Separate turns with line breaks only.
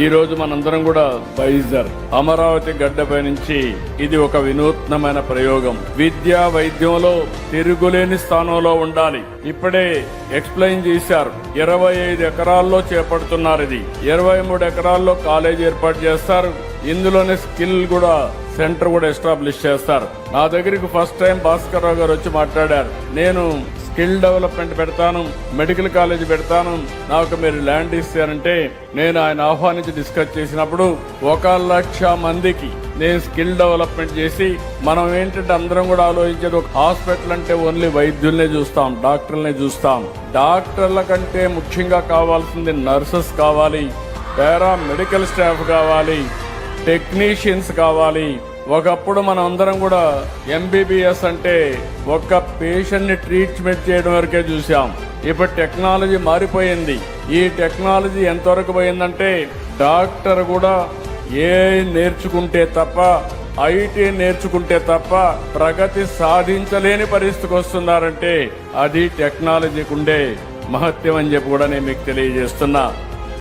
ఈ రోజు మనందరం కూడా బైజర్ అమరావతి గడ్డపై నుంచి ఇది ఒక వినూత్నమైన ప్రయోగం. విద్యా వైద్యంలో తిరుగులేని స్థానంలో ఉండాలి. ఇప్పుడే ఎక్స్ప్లెయిన్ చేశారు. 25 ఎకరాల్లో చేపడుతున్నారు. ఇది 23 ఎకరాల్లో కాలేజ్ ఏర్పాటు చేస్తారు. ఇందులోనే స్కిల్ కూడా సెంటర్ కూడా ఎస్టాబ్లిష్ చేస్తారు. నా దగ్గరికి ఫస్ట్ టైం భాస్కర్ రావు గారు వచ్చి మాట్లాడారు. నేను స్కిల్ డెవలప్మెంట్ పెడతాను, మెడికల్ కాలేజ్ పెడతాను, నాకు మీరు ల్యాండ్ ఇస్తారంటే నేను ఆయన ఆహ్వానించి డిస్కస్ చేసినప్పుడు 1,00,000 మందికి నేను స్కిల్ డెవలప్మెంట్ చేసి, మనం ఏంటంటే అందరం కూడా ఆలోచించేది ఒక హాస్పిటల్ అంటే ఓన్లీ వైద్యుల్నే చూస్తాం, డాక్టర్లనే చూస్తాం. డాక్టర్ల కంటే ముఖ్యంగా కావాల్సింది నర్సెస్ కావాలి, పారా మెడికల్ స్టాఫ్ కావాలి, టెక్నీషియన్స్ కావాలి. ఒకప్పుడు మనం అందరం కూడా ఎంబీబీఎస్ అంటే ఒక్క పేషెంట్ ని ట్రీట్మెంట్ చేయడం వరకే చూసాం. ఇప్పుడు టెక్నాలజీ మారిపోయింది. ఈ టెక్నాలజీ ఎంతవరకు పోయిందంటే డాక్టర్ కూడా ఏఐ నేర్చుకుంటే తప్ప, ఐటీ నేర్చుకుంటే తప్ప ప్రగతి సాధించలేని పరిస్థితికి వస్తున్నారంటే అది టెక్నాలజీకి ఉండే మహత్యం అని చెప్పి కూడా నేను మీకు తెలియజేస్తున్నా.